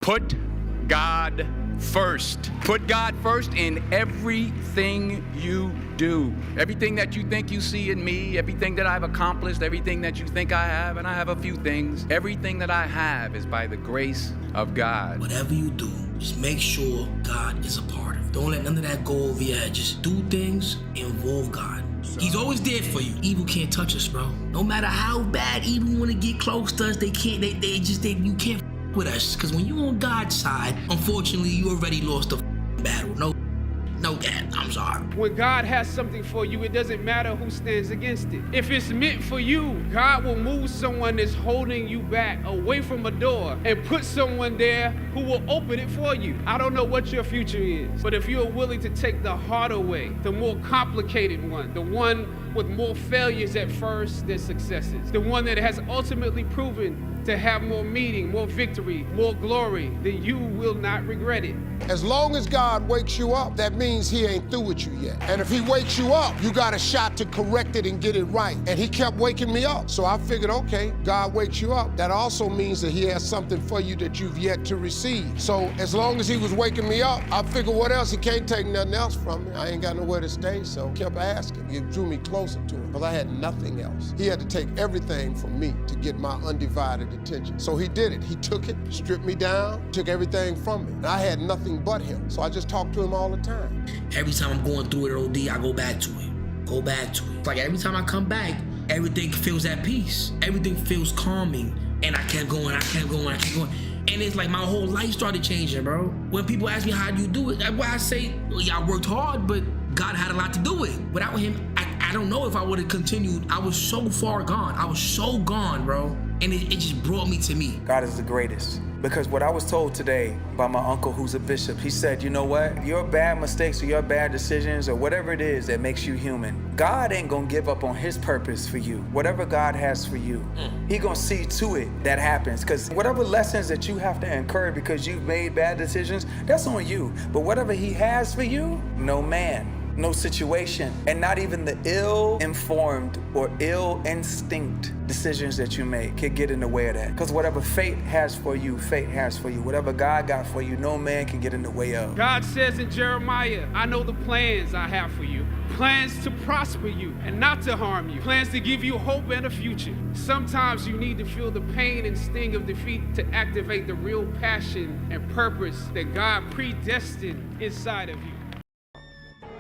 Put God first. Put God first in everything you do. Everything that you think you see in me, everything that I've accomplished, everything that you think I have, and I have a few things, everything that I have is by the grace of God. Whatever you do, just make sure God is a part of it. Don't let none of that go over your head. Just do things, involve God. He's always there for you. Evil can't touch us, bro. No matter how bad evil want to get close to us, you can't with us. Because when you on God's side, unfortunately, you already lost the battle. No, Dad, I'm sorry. When God has something for you, it doesn't matter who stands against it. If it's meant for you, God will move someone that's holding you back away from a door and put someone there who will open it for you. I don't know what your future is, but if you're willing to take the harder way, the more complicated one, the one with more failures at first than successes, the one that has ultimately proven to have more meaning, more victory, more glory, then you will not regret it. As long as God wakes you up, that means he ain't through with you yet. And if he wakes you up, you got a shot to correct it and get it right. And he kept waking me up. So I figured, okay, God wakes you up. That also means that he has something for you that you've yet to receive. So as long as he was waking me up, I figured what else? He can't take nothing else from me. I ain't got nowhere to stay, so I kept asking. He drew me closer to him because I had nothing else. He had to take everything from me to get my undivided attention. So he did it. He took it, stripped me down, took everything from me. And I had nothing but him. So I just talked to him all the time. Every time I'm going through it at OD, I go back to it. It's like every time I come back, everything feels at peace. Everything feels calming. And I kept going. And it's like my whole life started changing, bro. When people ask me, how do you do it? That's why I say, well, yeah, I worked hard, but God had a lot to do with it. Without him, I don't know if I would have continued. I was so far gone. I was so gone, bro. And it just brought me to me. God is the greatest. Because what I was told today by my uncle who's a bishop, he said, you know what? Your bad mistakes or your bad decisions or whatever it is that makes you human, God ain't gonna give up on his purpose for you. Whatever God has for you, he gonna see to it that happens. Because whatever lessons that you have to incur because you've made bad decisions, that's on you. But whatever he has for you, no man, no situation, and not even the ill-informed or ill-instinct decisions that you make can get in the way of that. Because whatever fate has for you, fate has for you. Whatever God got for you, no man can get in the way of. God says in Jeremiah, I know the plans I have for you. Plans to prosper you and not to harm you. Plans to give you hope and a future. Sometimes you need to feel the pain and sting of defeat to activate the real passion and purpose that God predestined inside of you.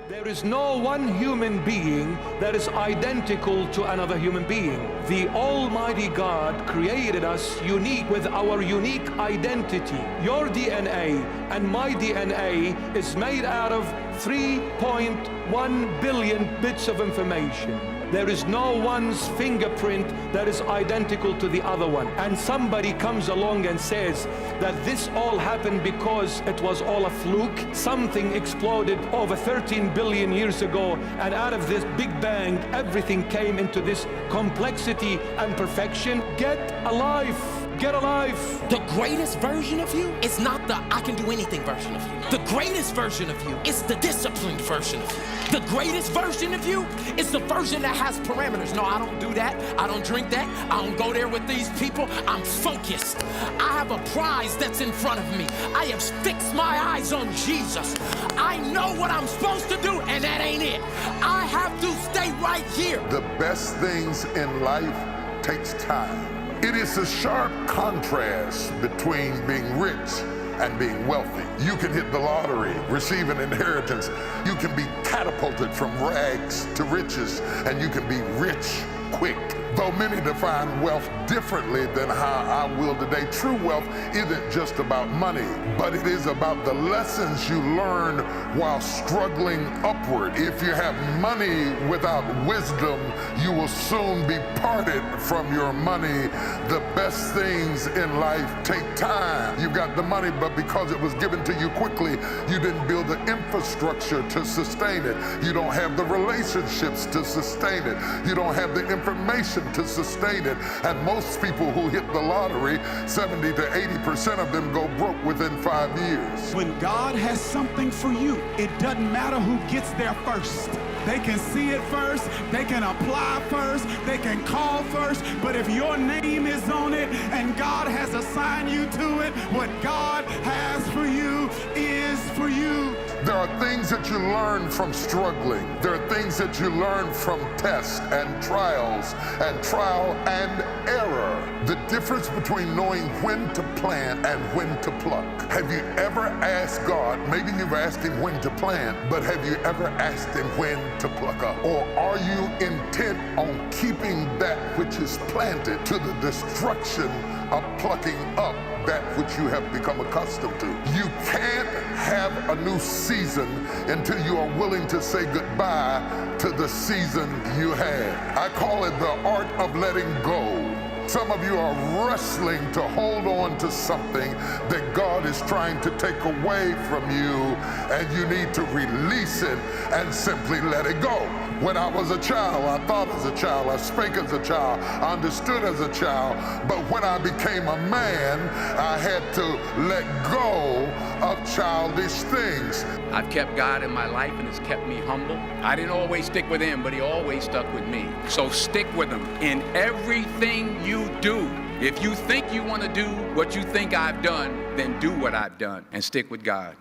There is no one human being that is identical to another human being. The Almighty God created us unique with our unique identity. Your DNA and my DNA is made out of 3.1 billion bits of information. There is no one's fingerprint that is identical to the other one. And somebody comes along and says that this all happened because it was all a fluke. Something exploded over 13 billion years ago, and out of this Big Bang, everything came into this complexity and perfection. Get alive. Get alive. The greatest version of you is not the I can do anything version of you. The greatest version of you is the disciplined version of you. The greatest version of you is the version that has parameters. No, I don't do that. I don't drink that. I don't go there with these people. I'm focused. I have a prize that's in front of me. I have fixed my eyes on Jesus. I know what I'm supposed to do, and that ain't it. I have to stay right here. The best things in life takes time. It is a sharp contrast between being rich and being wealthy. You can hit the lottery, receive an inheritance. You can be catapulted from rags to riches, and you can be rich quick. Though many define wealth differently than how I will today, true wealth isn't just about money, but it is about the lessons you learn while struggling upward. If you have money without wisdom, you will soon be parted from your money. The best things in life take time. You've got the money, but because it was given to you quickly, you didn't build the infrastructure to sustain it. You don't have the relationships to sustain it. You don't have the information to sustain it. And most people who hit the lottery, 70 to 80% of them go broke within 5 years. When God has something for you, it doesn't matter who gets there first. They can see it first, they can apply first, they can call first, but if your name is on it and God has assigned you to it, what God has for you is for you. There are things that you learn from struggling. There are things that you learn from tests and trials and trial and error. The difference between knowing when to plant and when to pluck. Have you ever asked God, maybe you've asked him when to plant, but have you ever asked him when to pluck up? Or are you intent on keeping that which is planted to the destruction of plucking up that which you have become accustomed to? You can't have a new season until you are willing to say goodbye to the season you had. I call it the art of letting go. Some of you are wrestling to hold on to something that God is trying to take away from you, and you need to release it and simply let it go. When I was a child, I thought as a child, I spake as a child, I understood as a child, but when I became a man, I had to let go of childish things. I've kept God in my life and it's kept me humble. I didn't always stick with him, but he always stuck with me. So stick with him in everything you do. If you think you want to do what you think I've done, then do what I've done and stick with God.